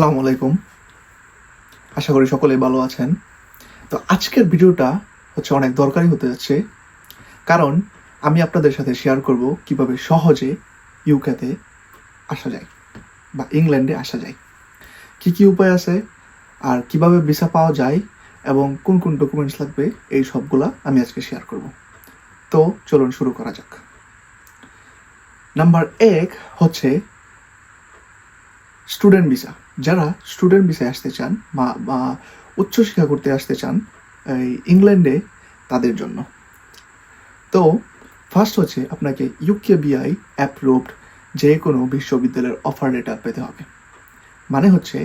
আসসালামু আলাইকুম। আশা করি সকলেই ভালো আছেন। তো আজকের ভিডিওটা হচ্ছে অনেক দরকারি হতে যাচ্ছে। কারণ আমি আপনাদের সাথে শেয়ার করব কিভাবে সহজে ইউকেতে আসা যায় বা ইংল্যান্ডে আসা যায়। কি উপায় আছে আর কিভাবে ভিসা পাওয়া যায় এবং কোন ডকুমেন্টস লাগবে এই সবগুলা আমি আজকে শেয়ার করব। তো চলুন শুরু করা যাক। নাম্বার 1 হচ্ছে স্টুডেন্ট ভিসা। যারা স্টুডেন্ট ভিসায় আসতে চান বা উচ্চশিক্ষা করতে আসতে চান এই ইংল্যান্ডে, তাদের জন্য। তো ফার্স্ট হচ্ছে আপনাকে ইউকেবিআই অ্যাপ্রুভড যে কোনো বিশ্ববিদ্যালয়ের অফার লেটার পেতে হবে। মানে হচ্ছে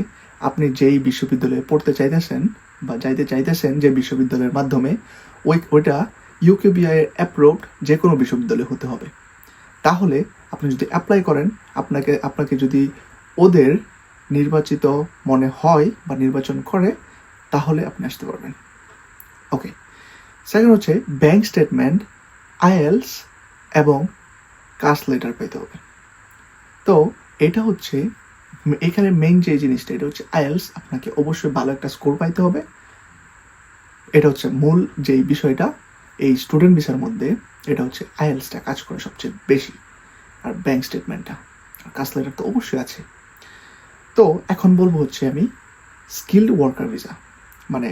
আপনি যেই বিশ্ববিদ্যালয়ে পড়তে চাইতেছেন বা যাইতে চাইতেছেন যে বিশ্ববিদ্যালয়ের মাধ্যমে ওইটা ইউকেবিআই অ্যাপ্রুভড যে কোনো বিশ্ববিদ্যালয় হতে হবে। তাহলে আপনি যদি অ্যাপ্লাই করেন, আপনাকে যদি ওদের নির্বাচিত মনে হয় বা নির্বাচন করে, তাহলে আপনি আসতে পারবেন। ওকে, সেকেন্ড হচ্ছে ব্যাংক স্টেটমেন্ট, আইএলস এবং কাস্ট লেটার পেতে হবে। তো এটা হচ্ছে এখানে মেইন যে জিনিসটা, এটা হচ্ছে আইএলস। আপনাকে অবশ্যই ভালো একটা স্কোর পাইতে হবে। এটা হচ্ছে মূল যেই বিষয়টা এই স্টুডেন্ট ভিসার মধ্যে, এটা হচ্ছে আইএলসটা কাজ করে সবচেয়ে বেশি, আর ব্যাংক স্টেটমেন্টটা, আর কাস্ট লেটার তো অবশ্যই আছে। তো এখন বলবো হচ্ছে আমি স্কিল্ড ওয়ার্কার ভিসা, মানে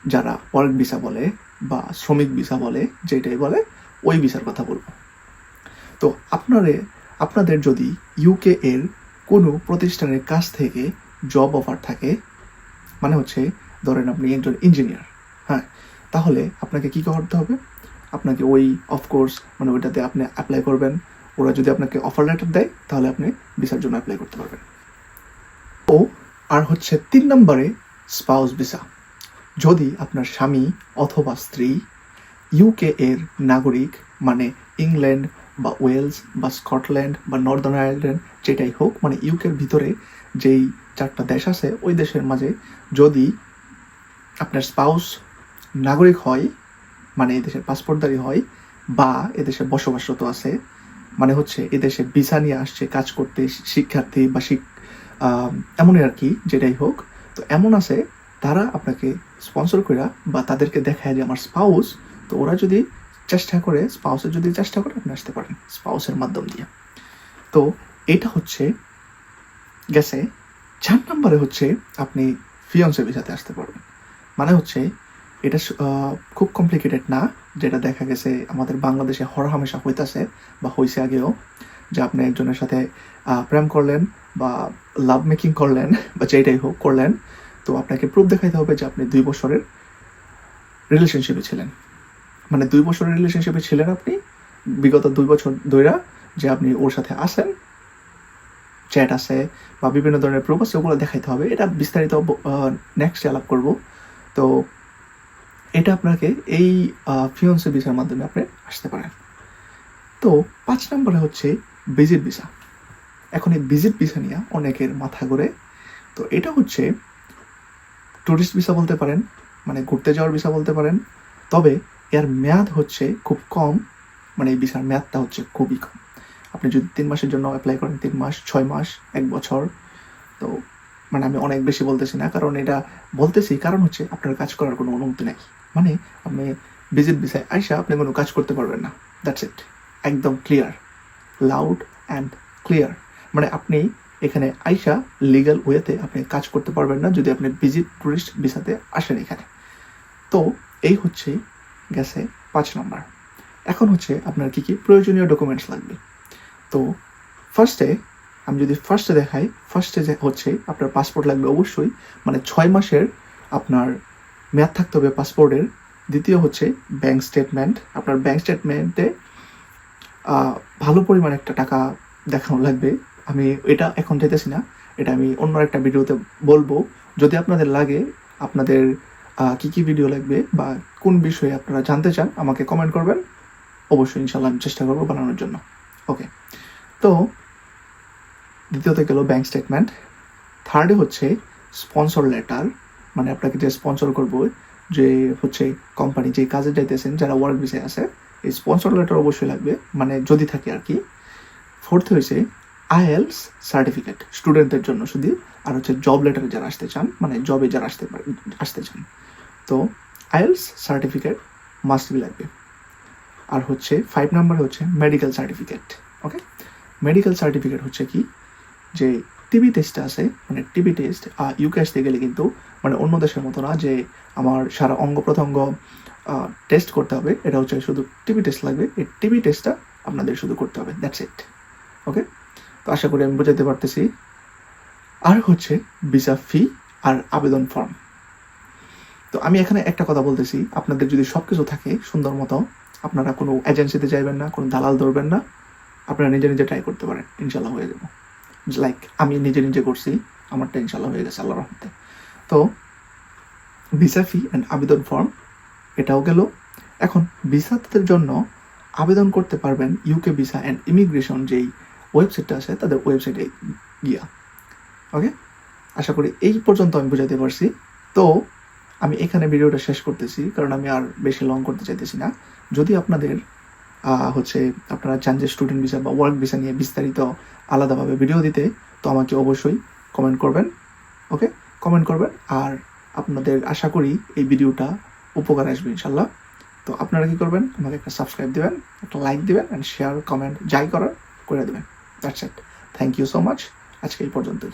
যারা ওয়ার্ক ভিসা বলে বা শ্রমিক ভিসা বলে, যেটাই বলে ওই ভিসার কথা বলবো। তো আপনাদের যদি ইউকে এর কোনো প্রতিষ্ঠানের কাছ থেকে জব অফার থাকে, মানে হচ্ছে ধরেন আপনি একজন ইঞ্জিনিয়ার, হ্যাঁ, তাহলে আপনাকে কী করতে হবে? আপনাকে ওই অফকোর্স মানে ওইটাতে আপনি অ্যাপ্লাই করবেন। ওরা যদি আপনাকে অফার লেটার দেয়, তাহলে আপনি ভিসার জন্য অ্যাপ্লাই করতে পারবেন। ও আর হচ্ছে 3 নম্বরে স্পাউস ভিসা। যদি আপনার স্বামী অথবা স্ত্রী ইউকে এর নাগরিক, মানে ইংল্যান্ড বা ওয়েলস বা স্কটল্যান্ড বা নর্দার্ন আয়ারল্যান্ড যেটাই হোক, মানে ইউকের ভিতরে যেই 4টা দেশ আছে ওই দেশের মাঝে যদি আপনার স্পাউস নাগরিক হয়, মানে এদেশের পাসপোর্টধারী হয় বা এদেশে বসবাসরত আছে, মানে হচ্ছে এদেশে ভিসা নিয়ে আসছে কাজ করতে, শিক্ষার্থী বা এমনই আর কি, যেটাই হোক, তো এমন আছে, তারা আপনাকে স্পন্সর করে বা তাদেরকে দেখায় যে আমার স্পাউস, তো ওরা যদি স্পাউসের যদি চেষ্টা করে, আপনি আসতে পারেন স্পাউসের মাধ্যম দিয়ে। তো এটা হচ্ছে গেছে। 4 নম্বরে হচ্ছে আপনি ফিয়ন্সে ভিসাতে আসতে পারবেন। মানে হচ্ছে এটা খুব কমপ্লিকেটেড না, যেটা দেখা গেছে আমাদের বাংলাদেশে হরহামেশা হইতাছে বা হয়েছে আগেও, যে আপনি একজনের সাথে প্রেম করলেন বা লাভ মেকিং করলেন বা যেটাই হোক করলেন, তো আপনাকে প্রুফ দেখাইতে হবে যে আপনি 2 বছরের রিলেশনশিপে ছিলেন। মানে 2 বছরের রিলেশনশিপে ছিলেন আপনি, বিগত 2 বছর ধইরা যে আপনি ওর সাথে আছেন, চ্যাট আছে বা বিভিন্ন ধরনের প্রুফ আছে, ওগুলো দেখাইতে হবে। এটা বিস্তারিত নেক্সটে আলাপ করব। তো এটা আপনাকে এই ফিয়ন্সে ভিসার মাধ্যমে আপনি আসতে পারেন। তো 5 নম্বরে হচ্ছে ভিজিট ভিসা। এখন এই ভিজিট ভিসা নিয়ে অনেকের মাথা ঘোরে। তো এটা হচ্ছে ট্যুরিস্ট ভিসা বলতে পারেন, মানে ঘুরতে যাওয়ার ভিসা বলতে পারেন। তবে এর মেয়াদ হচ্ছে খুব কম, মানে এই ভিসার মেয়াদটা হচ্ছে খুবই কম। আপনি যদি 3 মাসের জন্য অ্যাপ্লাই করেন, 3 মাস, 6 মাস, 1 বছর, তো মানে আমি অনেক বেশি বলতেছি না, কারণ এটা বলতেছি কারণ হচ্ছে আপনার কাজ করার কোনো অনুমতি নেই। মানে আপনি ভিজিট ভিসায় আইসা আপনি কোনো কাজ করতে পারবেন না, দ্যাটস ইট। একদম ক্লিয়ার, লাউড অ্যান্ড ক্লিয়ার। মানে আপনি এখানে আইসা লিগ্যাল ওয়েতে আপনি কাজ করতে পারবেন না যদি আপনি ভিজিট টুরিস্ট ভিসাতে আসেন এখানে। তো এই হচ্ছে গেছে 5 নম্বর। এখন হচ্ছে আপনার কী প্রয়োজনীয় ডকুমেন্টস লাগবে। তো আমি যদি ফার্স্টে দেখাই, যে হচ্ছে আপনার পাসপোর্ট লাগবে অবশ্যই, মানে 6 মাসের আপনার মেয়াদ থাকতে হবে পাসপোর্টের। দ্বিতীয় হচ্ছে ব্যাংক স্টেটমেন্ট। আপনার ব্যাংক স্টেটমেন্টে ভালো পরিমাণ একটা টাকা দেখানো লাগবে। আমি এটা এখন যেতেছি না, এটা আমি অন্য একটা ভিডিওতে বলবো। যদি আপনাদের লাগে, আপনাদের কী ভিডিও লাগবে বা কোন বিষয়ে আপনারা জানতে চান, আমাকে কমেন্ট করবেন। অবশ্যই ইনশাল্লাহ আমি চেষ্টা করবো বানানোর জন্য। ওকে, তো দ্বিতীয়তে গেল ব্যাংক স্টেটমেন্ট। থার্ডে হচ্ছে স্পন্সর লেটার, মানে আপনাকে যে স্পন্সর করবো, যে হচ্ছে কোম্পানি যে কাজে যাইতেছেন, যারা ওয়ার্ক ভিসায় আছে, এই স্পন্সর লেটার অবশ্যই লাগবে, মানে যদি থাকে আর কি। ফোর্থ হয়েছে আইএলস সার্টিফিকেট স্টুডেন্টদের জন্য শুধু, আর হচ্ছে জব লেটারে যারা আসতে চান, মানে জবে যারা আসতে চান, তো আইএলস সার্টিফিকেট মাস্ট বি লাগবে। আর হচ্ছে 5 নম্বরে হচ্ছে মেডিকেল সার্টিফিকেট। ওকে, মেডিকেল সার্টিফিকেট হচ্ছে কি, যে টিবি টেস্ট আছে, মানে টিবি টেস্ট ইউকে আসতে গেলে কিন্তু মানে অন্য দেশের মতো না যে আমার সারা অঙ্গ প্রত্যঙ্গ টেস্ট করতে হবে, এটা হচ্ছে শুধু টিবি টেস্ট লাগবে, এই টিবি টেস্টটা আপনাদের শুধু করতে হবে, দ্যাটস ইট। ওকে, তো আশা করি আমি বোঝাতে পারতেছি। আর হচ্ছে ভিসা ফি আর আবেদন ফর্ম। তো আমি এখানে একটা কথা বলতেছি, আপনাদের যদি সব কিছু থাকে সুন্দর মতো, আপনারা কোনো এজেন্সিতে যাইবেন না, কোনো দালাল ধরবেন না, আপনারা নিজে নিজে ট্রাই করতে পারেন, ইনশাল্লাহ হয়ে যাবো। লাইক আমি নিজে নিজে করছি, আমারটা ইনশাল্লাহ হয়ে গেছে আল্লাহর রহমতে। তো ভিসা ফি অ্যান্ড আবেদন ফর্ম এটাও গেল। এখন ভিসাদের জন্য আবেদন করতে পারবেন ইউকে ভিসা অ্যান্ড ইমিগ্রেশন যেই ওয়েবসাইটটা আছে তাদের ওয়েবসাইটে গিয়া। ওকে, আশা করি এই পর্যন্ত আমি বোঝাতে পারছি। তো আমি এখানে ভিডিওটা শেষ করতেছি, কারণ আমি আর বেশি লং করতে চাইতেছি না। যদি আপনাদের হচ্ছে আপনারা চান যে স্টুডেন্ট ভিসা বা ওয়ার্ক ভিসা নিয়ে বিস্তারিত আলাদাভাবে ভিডিও দিতে, তো আমাকে অবশ্যই কমেন্ট করবেন। ওকে, কমেন্ট করবেন। আর আপনাদের আশা করি এই ভিডিওটা উপকার আসবে ইনশাল্লাহ। তো আপনারা কী করবেন, আমাকে একটা সাবস্ক্রাইব দেবেন, একটা লাইক দেবেন, অ্যান্ড শেয়ার কমেন্ট যাই করার করে দেবেন। That's it. Thank you so much. আজকে এই পর্যন্তই।